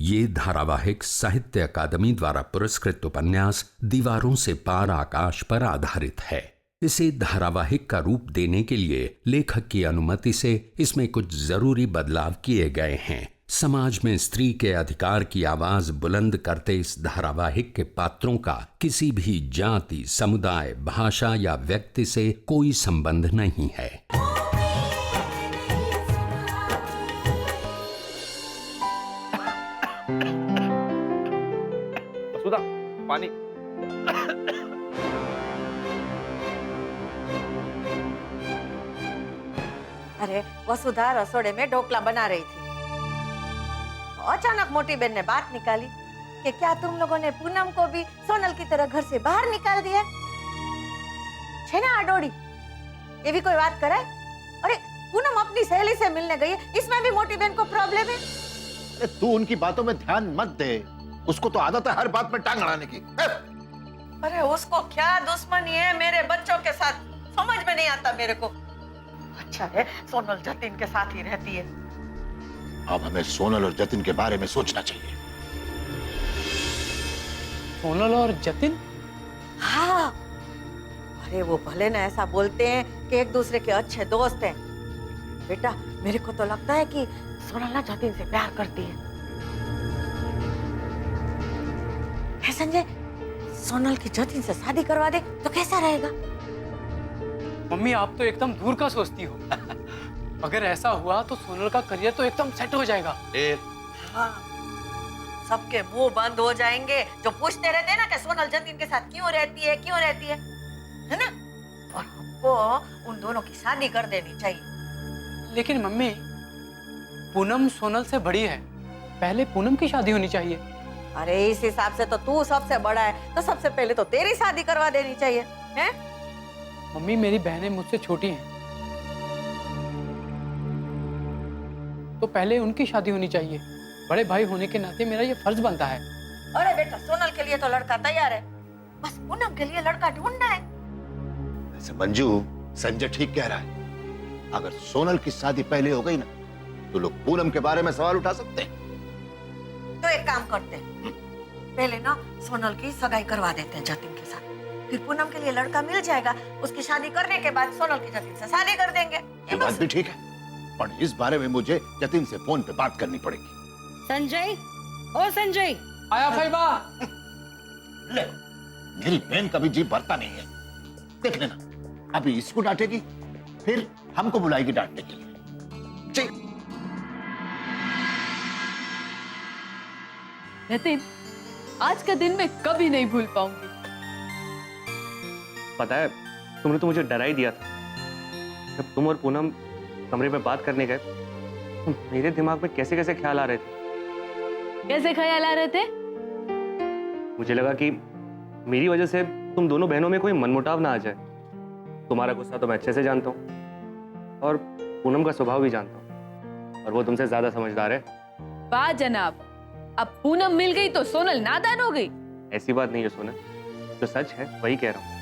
ये धारावाहिक साहित्य अकादमी द्वारा पुरस्कृत उपन्यास दीवारों से पार आकाश पर आधारित है। इसे धारावाहिक का रूप देने के लिए लेखक की अनुमति से इसमें कुछ जरूरी बदलाव किए गए हैं। समाज में स्त्री के अधिकार की आवाज बुलंद करते इस धारावाहिक के पात्रों का किसी भी जाति, समुदाय, भाषा या व्यक्ति से कोई संबंध नहीं है। सुधा, पानी। अरे वसुधा रसोड़े में ढोकला बना रही थी। अचानक मोटी बहन ने बात निकाली कि क्या तुम लोगों ने पूनम को भी सोनल की तरह घर से बाहर निकाल दिया? छे ना आडोड़ी, ये भी कोई बात करे? अरे पूनम अपनी सहेली से मिलने गई है, इसमें भी मोटी बहन को प्रॉब्लम है। अरे तू उनकी बातों में ध्यान मत दे, उसको तो आदत है हर बात में टांग अड़ाने की। अरे उसको क्या दुश्मनी है मेरे बच्चों के साथ, समझ में नहीं आता मेरे को। अच्छा है सोनल जतिन के साथ ही रहती है। अब हमें सोनल और जतिन के बारे में सोचना चाहिए। सोनल और जतिन? हाँ, अरे वो भले ना ऐसा बोलते हैं कि एक दूसरे के अच्छे दोस्त हैं, बेटा मेरे को तो लगता है कि सोनल ना जतिन से प्यार करती है संजय, सोनल की जतिन से शादी करवा दे तो कैसा रहेगा? मम्मी आप तो एकदम दूर का सोचती हो। अगर ऐसा हुआ तो सोनल का करियर तो एकदम सेट हो जाएगा। हाँ, सबके मुंह बंद हो जाएंगे जो पूछते रहते हैं ना कि सोनल जतिन के साथ क्यों रहती है ना? और हमको उन दोनों की शादी कर देनी चाहिए। लेकिन मम्मी पूनम सोनल से बड़ी है, पहले पूनम की शादी होनी चाहिए। अरे इस हिसाब से तो तू सबसे बड़ा है, तो सबसे पहले तो तेरी शादी करवा देनी चाहिए, हैं? मम्मी मेरी बहनें मुझसे छोटी हैं, तो पहले उनकी शादी होनी चाहिए। बड़े भाई होने के नाते मेरा ये फर्ज बनता है। अरे बेटा सोनल के लिए तो लड़का तैयार है, बस पूनम के लिए लड़का ढूंढना है। ऐसे मंजू, संजय ठीक कह रहा है। अगर सोनल की शादी पहले हो गई ना तो लोग पूनम के बारे में सवाल उठा सकते हैं। तो एक काम करते हैं, पहले ना सोनल की सगाई करवा देते हैं जतिन के साथ, फिर पूनम के लिए लड़का मिल जाएगा, उसकी शादी करने के बाद सोनल की जतिन से शादी कर देंगे। ये बात भी ठीक है, और इस बारे में मुझे जतिन से फोन पे बात करनी पड़ेगी। संजय, ओ संजय, आया फैबा। ले, मेरी बहन का भी जी भरता नहीं है। देख लेना, अभी इसको डांटेगी, फिर हमको बुलाएगी डांटने के लिए। जी। जतिन, आज का दिन मैं कभी नहीं भूल पाऊंगी। पता है तुमने तो मुझे डरा ही दिया था। जब तुम और पूनम कमरे में बात करने गए तो मेरे दिमाग में कैसे कैसे ख्याल आ रहे थे। कैसे ख्याल आ रहे थे? मुझे लगा कि मेरी वजह से तुम दोनों बहनों में कोई मनमुटाव ना आ जाए। तुम्हारा गुस्सा तो मैं अच्छे से जानता हूँ और पूनम का स्वभाव भी जानता हूँ, और वो तुमसे ज्यादा समझदार है। वाह जनाब, अब पूनम मिल गई तो सोनल नादान हो गई। ऐसी बात नहीं है सोनल, जो सच है वही कह रहा हूँ।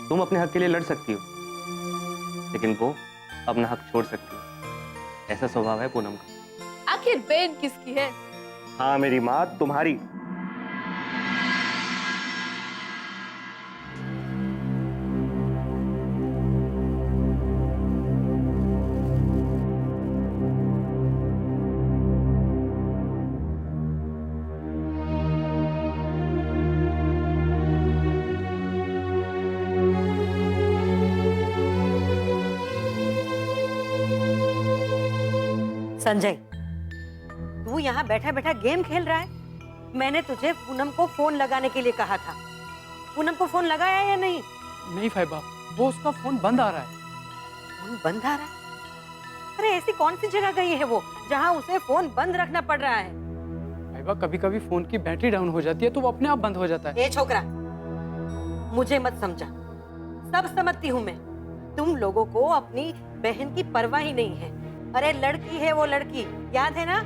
तुम अपने हक के लिए लड़ सकती हो, लेकिन वो अपना हक छोड़ सकती है। ऐसा स्वभाव है पूनम का। आखिर बहन किसकी है? हाँ मेरी माँ, तुम्हारी। संजय, तू यहाँ बैठा बैठा गेम खेल रहा है? मैंने तुझे पूनम को फोन लगाने के लिए कहा था। पूनम को फोन लगाया या नहीं? नहीं फैबा, वो उसका फोन बंद आ रहा है। फोन बंद आ रहा है? अरे ऐसी कौन सी जगह गई है वो जहाँ उसे फोन बंद रखना पड़ रहा है? फैबा कभी कभी फोन की बैटरी डाउन हो जाती है तो वो अपने आप बंद हो जाता है। ए छोकरा, मुझे मत समझा, सब समझती हूँ मैं। तुम लोगों को अपनी बहन की परवाह ही नहीं है। अरे लड़की है वो, लड़की, याद है ना?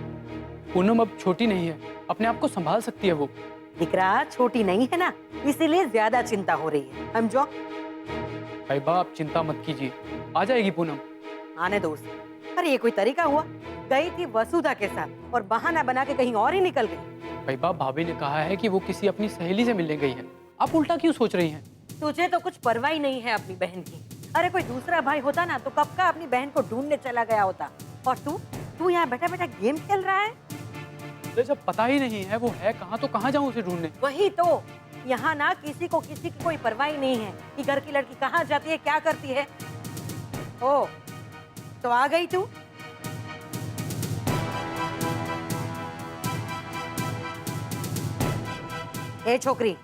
पूनम अब छोटी नहीं है, अपने आप को संभाल सकती है वो। दिकरा छोटी नहीं है ना, इसीलिए ज्यादा चिंता हो रही है, समझो? फैबा आप चिंता मत कीजिए, आ जाएगी पूनम। आने दो उसे। अरे ये कोई तरीका हुआ? गई थी वसुधा के साथ और बहाना बना के कहीं और ही निकल गई। फैबा, भाभी ने कहा है कि वो किसी अपनी सहेली से मिलने गई है। आप उल्टा क्यों सोच रही हैं? तुझे तो कुछ परवाह ही नहीं है अपनी बहन की। अरे कोई दूसरा भाई होता ना तो कब का अपनी बहन को ढूंढने चला गया होता। और तू यहाँ बैठा बैठा गेम खेल रहा है। अरे जब पता ही नहीं है वो है कहाँ, तो कहाँ जाऊँ उसे ढूंढने? वही तो, यहाँ ना किसी की कोई परवाह ही नहीं है कि घर की लड़की कहाँ जाती है, क्या करती है। ओ, तो आ गई तू? ए छोकरी,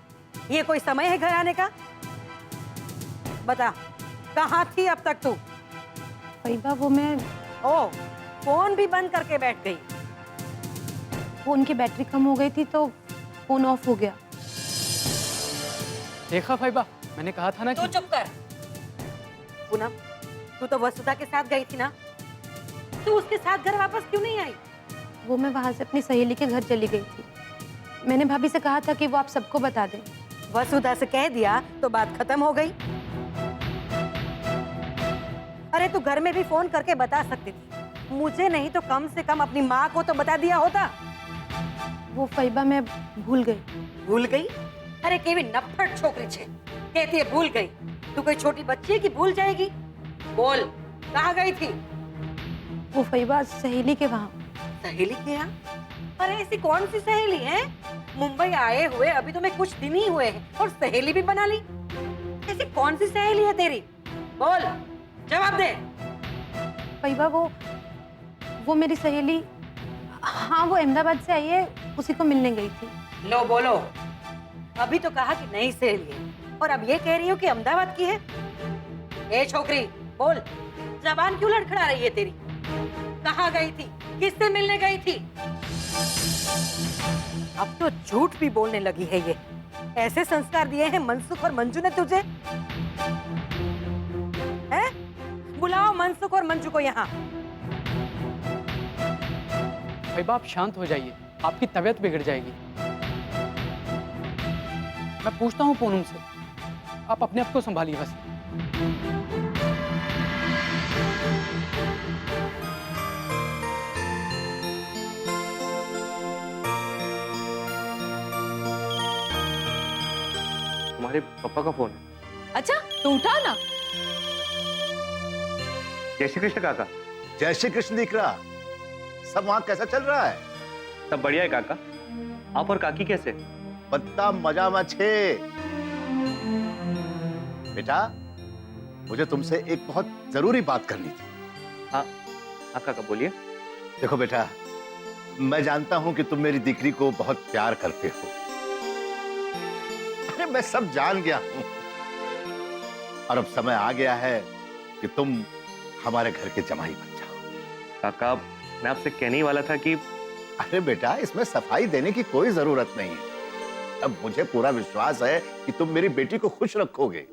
ये कोई समय है घर आने का? बता, कहाँ थी अब तक तू? फैबा वो मैं ओ, फोन भी बंद करके बैठ गई। फोन की बैटरी कम हो गई थी तो फोन ऑफ हो गया। देखा फैबा, मैंने कहा था ना तू कि चुप कर। पूनम, तू तो वसुधा के साथ गई थी ना? तू उसके साथ घर वापस क्यों नहीं आई? वो मैं वहां से अपनी सहेली के घर चली गई थी। मैंने भाभी से कहा था कि वो आप सबको बता दें। वसुधा से कह दिया तो बात खत्म हो गई। अरे तू घर में भी फोन करके बता सकती थी, मुझे नहीं तो कम से कम अपनी माँ को तो बता दिया होता। वो फैबा मैं भूल गई। भूल गई? अरे केवी नफट छोकरी छे, कहती है भूल गई। तू कोई छोटी बच्ची है कि भूल जाएगी? बोल, कहाँ गई थी? वो फैबा सहेली के वहाँ। सहेली के यहाँ? अरे ऐसी कौन सी सहेली है? मुंबई आए हुए अभी तो मैं कुछ दिन ही हुए हैं और सहेली भी बना ली। ऐसी कौन सी सहेली है तेरी? बोल, जवाब दे। फैबा वो मेरी सहेली, हाँ वो अहमदाबाद से आई है, उसी को मिलने गई थी। लो बोलो, अभी तो कहा कि नई सहेली है और अब ये कह रही हो कि अहमदाबाद की है। ए छोकरी, बोल, जबान क्यों लड़खड़ा रही है तेरी? कहाँ गई थी, किससे मिलने गई थी? अब तो झूठ भी बोलने लगी है ये। ऐसे संस्कार दिए हैं मनसुख और मंजू ने तुझे? हैं? बुलाओ मनसुख और मंजू को यहाँ। फैबा, आप शांत हो जाइए, आपकी तबीयत बिगड़ जाएगी। मैं पूछता हूँ पूनम से, आप अपने आप को संभालिए बस। तुम्हारे पापा का फोन है। अच्छा तो उठा ना। जय श्री कृष्ण काका। जय श्री कृष्ण दीकरा, सब वहां कैसा चल रहा है? सब बढ़िया है काका। आप और काकी कैसे? बत्ता मजा में छे। बेटा, मुझे तुमसे एक बहुत जरूरी बात करनी थी। हाँ हाँ काका बोलिए। देखो बेटा, मैं जानता हूं कि तुम मेरी दीकरी को बहुत प्यार करते हो। अरे मैं सब जान गया हूं। और अब समय आ गया है कि तुम हमारे घर के जमाई बन जाओ। काका मैं आपसे कहने ही वाला था कि अरे बेटा, इसमें सफाई देने की कोई जरूरत नहीं है। अब मुझे पूरा विश्वास है कि तुम मेरी बेटी को खुश रखोगे।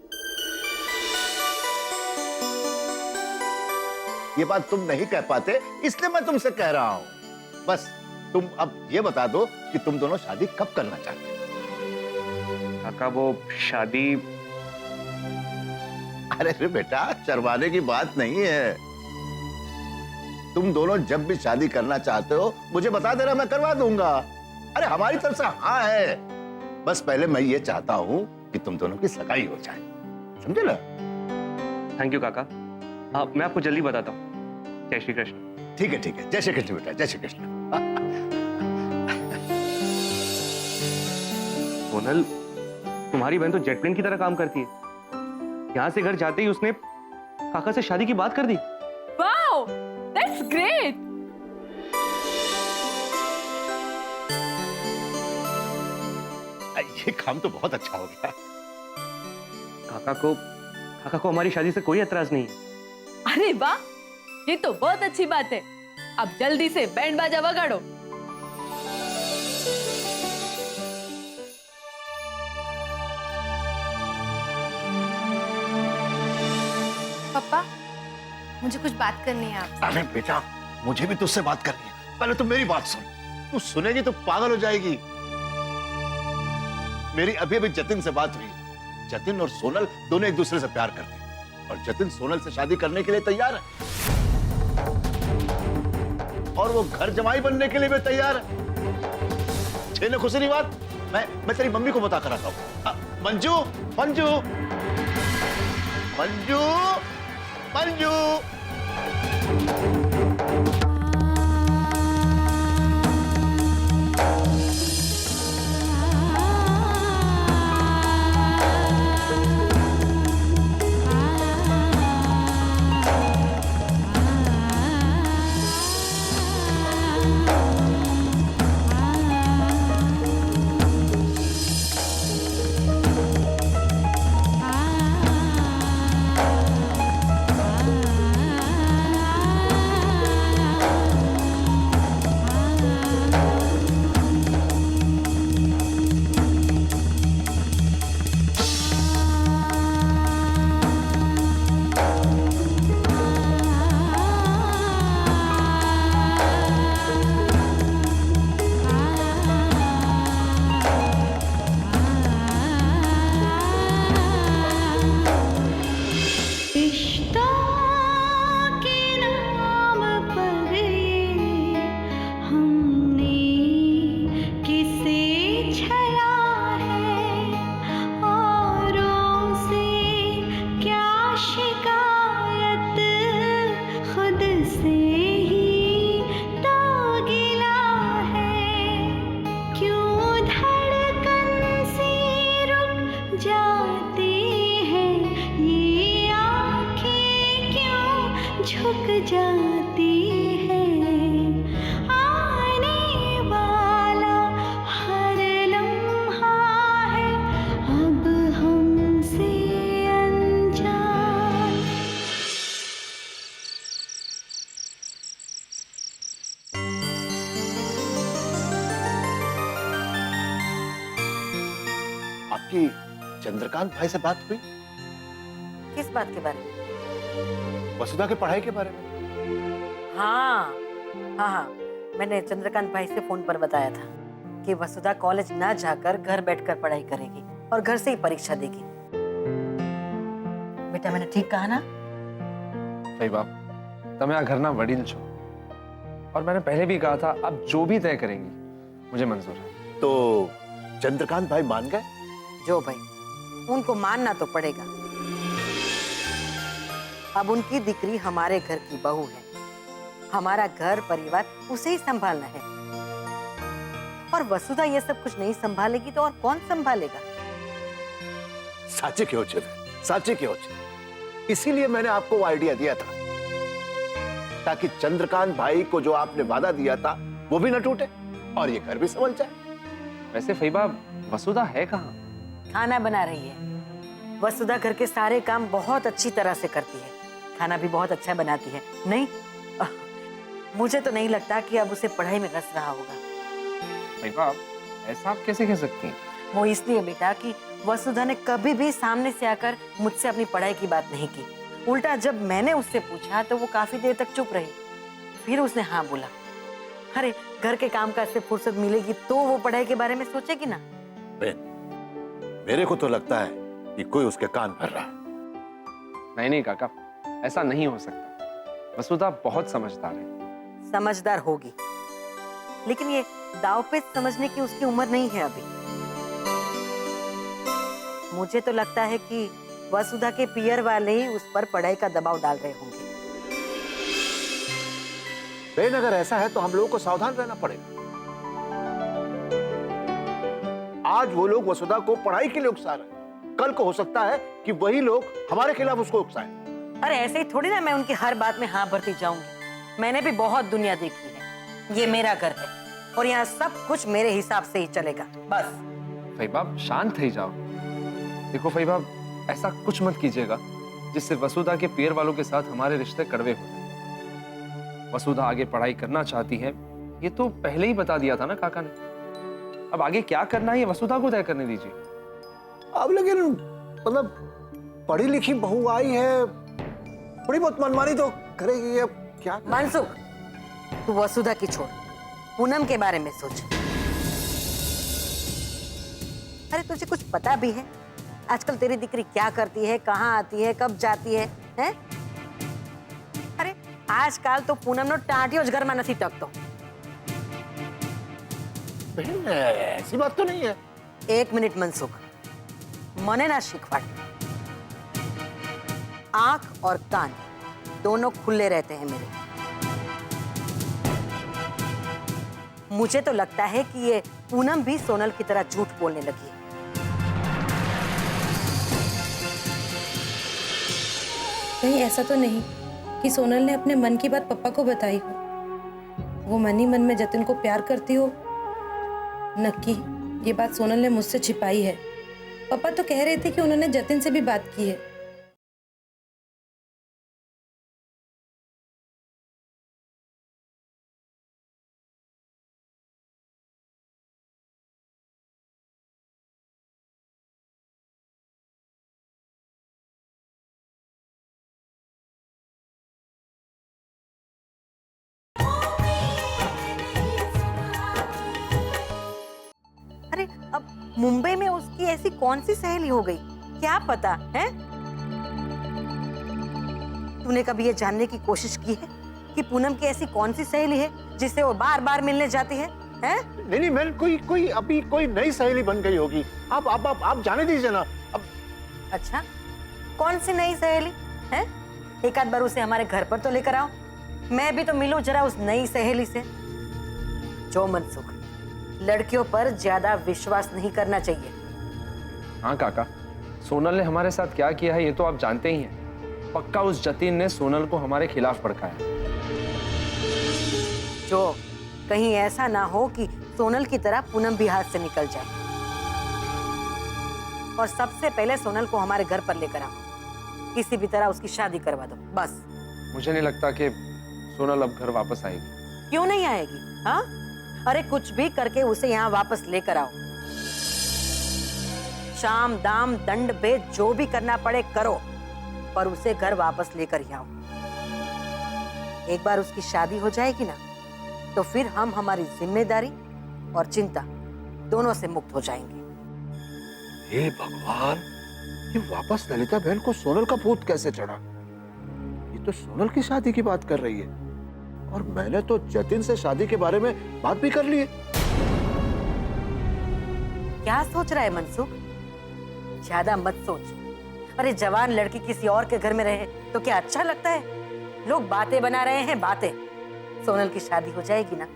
ये बात तुम नहीं कह पाते, इसलिए मैं तुमसे कह रहा हूं। बस तुम अब ये बता दो कि तुम दोनों शादी कब करना चाहते हो? काका वो शादी, अरे बेटा, शर्माने की बात नहीं है। तुम दोनों जब भी शादी करना चाहते हो मुझे बता देना, मैं करवा दूंगा। अरे हमारी तरफ से हाँ है। बस पहले मैं ये चाहता हूं कि तुम दोनों की सगाई हो जाए, समझे ना? थैंक यू काका। मैं आपको जल्दी बताता हूँ। जय श्री कृष्ण। ठीक है ठीक है, जय श्री कृष्ण बेटा, जय श्री कृष्ण। सोनल, तुम्हारी बहन तो जेट प्लेन की तरह काम करती है। यहाँ से घर जाते ही उसने काका से शादी की बात कर दी। Wow, that's great. ये काम तो बहुत अच्छा हो गया। काका को हमारी शादी से कोई एतराज नहीं है। अरे वाह, ये तो बहुत अच्छी बात है। अब जल्दी से बैंड बाजा बगाड़ो। पापा, मुझे कुछ बात करनी है आपसे। अरे बेटा, मुझे भी तुझसे बात करनी है। पहले तुम मेरी बात सुन। तू सुनेगी तो पागल हो जाएगी। मेरी अभी अभी जतिन से बात हुई। जतिन और सोनल दोनों एक दूसरे से प्यार करते हैं और जतिन सोनल से शादी करने के लिए तैयार है। और वो घर जमाई बनने के लिए भी तैयार है। छेने खुशी नहीं बात। मैं तेरी मम्मी को बता कर आता हूँ। मंजू, मंजू, मंजू, मंजू। झुक जाती है, आने वाला हर लम्हा है अब हमसे अनजान। आपकी चंद्रकांत भाई से बात हुई? किस बात के बारे में? वसुधा की पढ़ाई के बारे में। हाँ हाँ हाँ, मैंने चंद्रकांत भाई से फोन पर बताया था कि वसुधा कॉलेज ना जाकर घर बैठकर पढ़ाई करेगी और घर से ही परीक्षा देगी। बेटा मैंने ठीक कहा ना? भाई बाप, તમે આ ઘરના વડીલ છો और मैंने पहले भी कहा था आप जो भी तय करेंगी मुझे मंजूर है। तो चंद्रकांत भाई मान गए? जो भाई, उनको मानना तो पड़ेगा। अब उनकी दिक्री हमारे घर की बहू है, हमारा घर परिवार उसे ही संभालना है। और वसुधा ये सब कुछ नहीं संभालेगी तो और कौन संभालेगा? साचे क्यों चल, साचे क्यों चल। इसीलिए मैंने आपको वो आइडिया दिया था ताकि चंद्रकांत भाई को जो आपने वादा दिया था वो भी न टूटे और ये घर भी संभल जाए। वैसे फैबा वसुधा है कहाँ? खाना बना रही है। वसुधा घर के सारे काम बहुत अच्छी तरह से करती है, खाना भी बहुत अच्छा बनाती है। नहीं, मुझे तो नहीं लगता कि अब उसे पढ़ाई में रस रहा होगा। फैबा ऐसा आप कैसे कह सकती हैं? वो इसलिए बेटा कि वसुधा ने कभी भी सामने से आकर मुझसे अपनी पढ़ाई की बात नहीं की। उल्टा जब मैंने उससे पूछा तो वो काफी देर तक चुप रही, फिर उसने हाँ बोला। अरे घर के काम काज से फुर्सत मिलेगी तो वो पढ़ाई के बारे में सोचेगी ना। मेरे को तो लगता है कि कोई उसके कान भर रहा है। नहीं नहीं काका, ऐसा नहीं हो सकता। वसुधा बहुत समझदार है। समझदार होगी, लेकिन ये दांवपेच समझने की उसकी उम्र नहीं है अभी। मुझे तो लगता है कि वसुधा के पियर वाले ही उस पर पढ़ाई का दबाव डाल रहे होंगे। बेन अगर ऐसा है तो हम लोगों को सावधान रहना पड़ेगा। आज वो लोग वसुधा को पढ़ाई के लिए उकसा रहे हैं, कल को हो सकता है कि वही लोग हमारे खिलाफ उसको उकसाएं। अरे ऐसे ही थोड़ी ना मैं उनकी हर बात में हाँ भरती जाऊंगी। मैंने भी बहुत दुनिया देखी है। ये मेरा घर है और यहाँ सब कुछ मेरे हिसाब से ही चलेगा, बस। फैबा शांत थी जाओ। देखो फैबा, ऐसा कुछ मत कीजिएगा जिससे वसुधा के पियर वालों के साथ हमारे रिश्ते कड़वे हो जाए। वसुधा आगे पढ़ाई करना चाहती है, ये तो पहले ही बता दिया था ना काका ने। अब आगे क्या करना है ये वसुधा को तय करने दीजिए। अब लेकिन मतलब पढ़ी लिखी बहू आई है, थोड़ी बहुत मनमानी तो करेगी। अब क्या मनसुख, तू वसुधा की छोड़, पूनम के बारे में सोच। अरे तुझे कुछ पता भी है आजकल तेरी दिक्री क्या करती है, कहाँ आती है, कब जाती है, हैं? अरे આજકાલ તો પૂનમનો ટાંટિયો જ ઘરમાં નથી ટકતો. बहन ऐसी बात तो नहीं है. एक मिनट मनसुख, मने ना शिखवाड़. आंख और कान दोनों खुले रहते हैं मेरे. मुझे तो लगता है कि ये पूनम भी सोनल की तरह झूठ बोलने लगी है. कहीं ऐसा तो नहीं कि सोनल ने अपने मन की बात पप्पा को बताई हो? वो मन ही मन में जतिन को प्यार करती हो? नक्की ये बात सोनल ने मुझसे छिपाई है. पापा तो कह रहे थे कि उन्होंने जतिन से भी बात की है. अरे अब मुंबई में उसकी ऐसी कौन सी सहेली हो गई, क्या पता है? तूने कभी ये जानने की कोशिश की है कि पूनम की ऐसी कौन सी सहेली है जिससे वो बार बार मिलने जाती है? हैं? नहीं बहन, कोई अभी कोई नई सहेली बन गई होगी. आप जाने दीजिए ना. अब अच्छा, कौन सी नई सहेली है? एक आध बार उसे हमारे घर पर तो लेकर आओ, मैं भी तो मिलूं जरा उस नई सहेली से. जो मनसुख, लड़कियों पर ज्यादा विश्वास नहीं करना चाहिए. हाँ काका, सोनल ने हमारे साथ क्या किया है ये तो आप जानते ही हैं. पक्का उस जतिन ने सोनल को हमारे खिलाफ भड़काया. जो कहीं ऐसा ना हो कि सोनल की तरह पूनम भी हाथ से निकल जाए. और सबसे पहले सोनल को हमारे घर पर लेकर आओ, किसी भी तरह उसकी शादी करवा दो बस. मुझे नहीं लगता कि सोनल अब घर वापस आएगी. क्यों नहीं आएगी? हाँ, अरे कुछ भी करके उसे यहाँ वापस लेकर आओ. शाम दाम दंड भेद जो भी करना पड़े करो, पर उसे घर वापस लेकर ही आओ. एक बार उसकी शादी हो जाएगी ना, तो फिर हम हमारी जिम्मेदारी और चिंता दोनों से मुक्त हो जाएंगे. हे भगवान, ये वापस ललिता बहन को सोनल का भूत कैसे चढ़ा? ये तो सोनल की शादी की बात कर रही है, और मैंने तो जतिन से शादी के बारे में बात भी कर ली है. क्या सोच रहा है मनसुख? ज्यादा मत सोच. अरे जवान लड़की किसी और के घर में रहे तो क्या अच्छा लगता है? लोग बातें बना रहे हैं, बातें. सोनल की शादी हो जाएगी ना,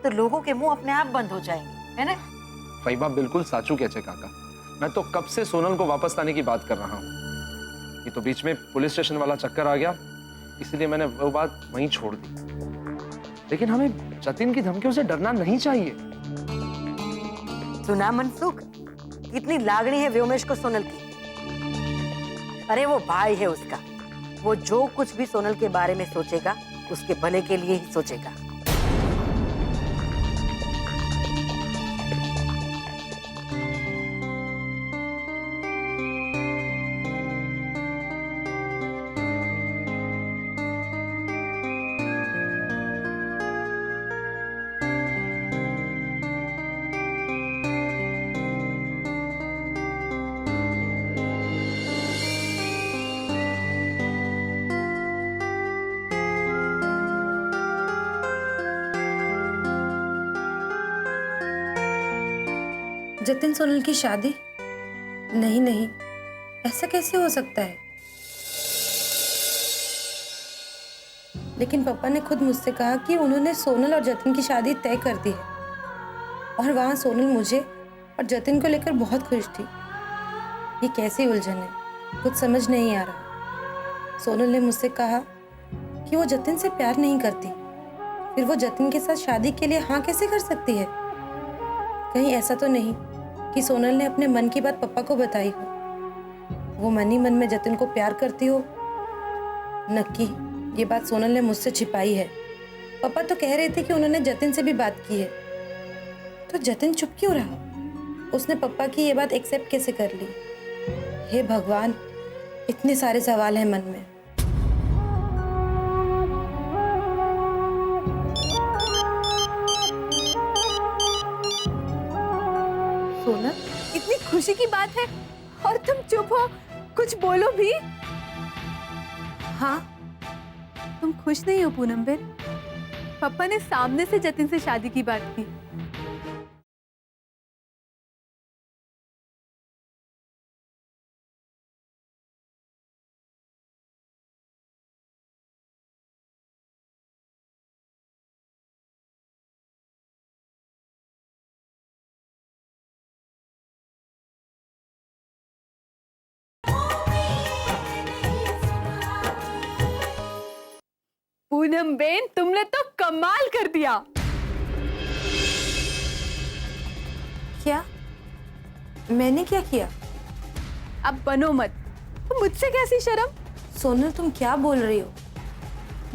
तो लोगों के मुंह अपने आप बंद हो जाएंगे, है ना? फैबा बिल्कुल साचू कहते काका. मैं तो कब से सोनल को वापस लाने की बात कर रहा हूँ. ये तो बीच में पुलिस स्टेशन वाला चक्कर आ गया, इसलिए मैंने वो बात वहीं छोड़ दी. लेकिन हमें जतिन की धमकियों से डरना नहीं चाहिए. सुना मनसुख, कितनी लागणी है व्योमेश को सोनल की. अरे वो भाई है उसका, वो जो कुछ भी सोनल के बारे में सोचेगा उसके भले के लिए ही सोचेगा. जतिन सोनल की शादी? नहीं नहीं, ऐसा कैसे हो सकता है? लेकिन पापा ने खुद मुझसे कहा कि उन्होंने सोनल और जतिन की शादी तय कर दी है, और वहां सोनल मुझे और जतिन को लेकर बहुत खुश थी. ये कैसी उलझन है, कुछ समझ नहीं आ रहा. सोनल ने मुझसे कहा कि वो जतिन से प्यार नहीं करती, फिर वो जतिन के साथ शादी के लिए हाँ कैसे कर सकती है? कहीं ऐसा तो नहीं कि सोनल ने अपने मन की बात पापा को बताई हो? वो मन ही मन में जतिन को प्यार करती हो? नक्की ये बात सोनल ने मुझसे छिपाई है. पापा तो कह रहे थे कि उन्होंने जतिन से भी बात की है. तो जतिन चुप क्यों रहा? उसने पापा की ये बात एक्सेप्ट कैसे कर ली? हे भगवान, इतने सारे सवाल हैं मन में. सोनल, इतनी खुशी की बात है और तुम चुप हो, कुछ बोलो भी. हाँ, तुम खुश नहीं हो पूनम बेन? पापा ने सामने से जतिन से शादी की बात की। पूनम बेन, तुमने तो कमाल कर दिया। क्या? मैंने क्या किया? अब बनो मत, तो मुझसे कैसी शर्म? सोनल तुम क्या बोल रही हो?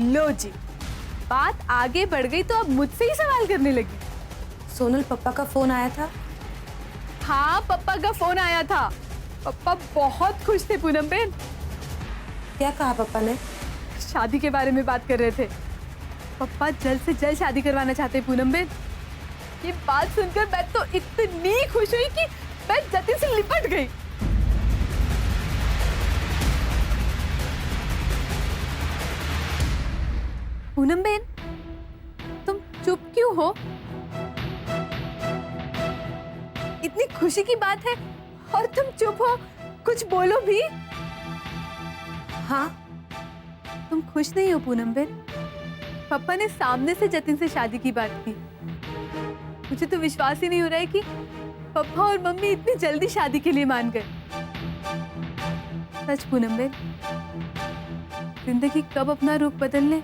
लो जी, बात आगे बढ़ गई तो अब मुझसे ही सवाल करने लगी। सोनल पापा का फोन आया था? हाँ, पापा का फोन आया था। पापा बहुत खुश थे पूनम बेन। क्या कहा पापा ने? शादी के बारे में बात कर रहे थे। पापा जल्द से जल्द शादी करवाना चाहते हैं पूनम बेन। ये बात सुनकर मैं तो इतनी खुश हुई कि मैं जतिन से लिपट गई। पूनम बेन, तुम चुप क्यों हो? इतनी खुशी की बात है और तुम चुप हो, कुछ बोलो भी। हाँ, तुम खुश नहीं हो पूनम बेन? पापा ने सामने से जतिन से शादी की बात की। मुझे तो विश्वास ही नहीं हो रहा है कि पापा और मम्मी इतनी जल्दी शादी के लिए मान गए। सच पूनम बेन, जिंदगी कब अपना रूप बदल ले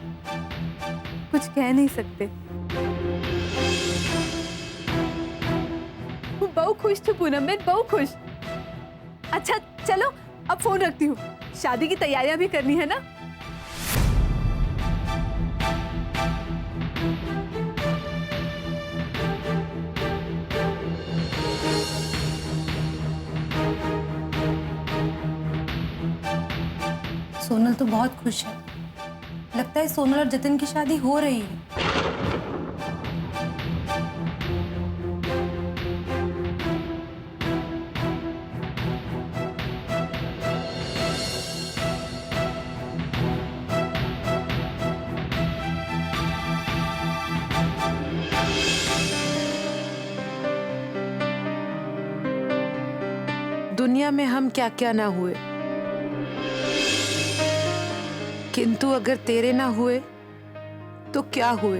कुछ कह नहीं सकते। बहुत खुश थी पूनम बेन, बहुत खुश। अच्छा चलो अब फोन रखती हूँ, शादी की तैयारियां भी करनी है ना। सोनल तो बहुत खुश है। लगता है सोनल और जतिन की शादी हो रही है। दुनिया में हम क्या क्या ना हुए, किंतु अगर तेरे ना हुए तो क्या हुए।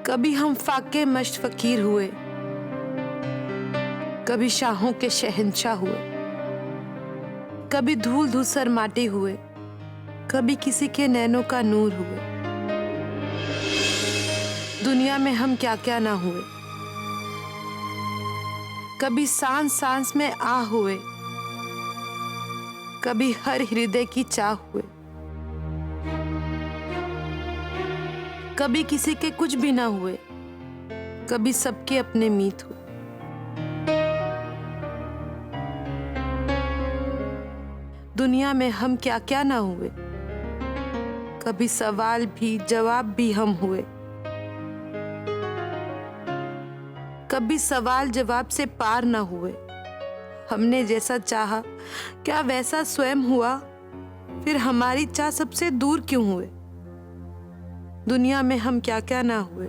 कभी हम फाके मश्त फकीर हुए, कभी शाहों के शहंशाह हुए, कभी धूल धूसर माटी हुए, कभी किसी के नैनों का नूर हुए। दुनिया में हम क्या क्या ना हुए, कभी सांस सांस में आ हुए, कभी हर हृदय की चाह हुए, कभी किसी के कुछ भी ना हुए, कभी सबके अपने मीत हुए। दुनिया में हम क्या क्या ना हुए, कभी सवाल भी जवाब भी हम हुए, कभी सवाल जवाब से पार ना हुए। हमने जैसा चाहा क्या वैसा स्वयं हुआ, फिर हमारी चाह सबसे दूर क्यों हुए। दुनिया में हम क्या क्या ना हुए,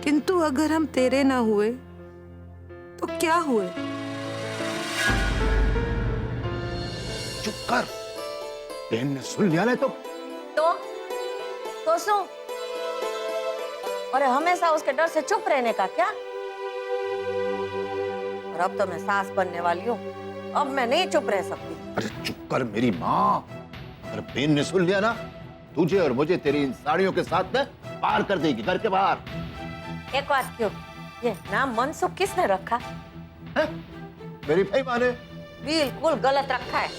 किंतु अगर हम तेरे ना हुए तो क्या हुए। चुप कर, बहन ने सुन लिया ना तो सुन। और हमेशा उसके डर से चुप रहने का क्या? और अब तो मैं सास बनने वाली हूँ, अब मैं नहीं चुप रह सकती। अरे चुप कर मेरी माँ, अगर बहन ने सुन लिया ना तुझे और मुझे तेरी इन साड़ियों के साथ में बाहर कर देगी, घर के बाहर। एक बात क्यों, ये नाम मनसुख किसने रखा? है? मेरी भाई माँ ने। बिल्कुल गलत रखा है।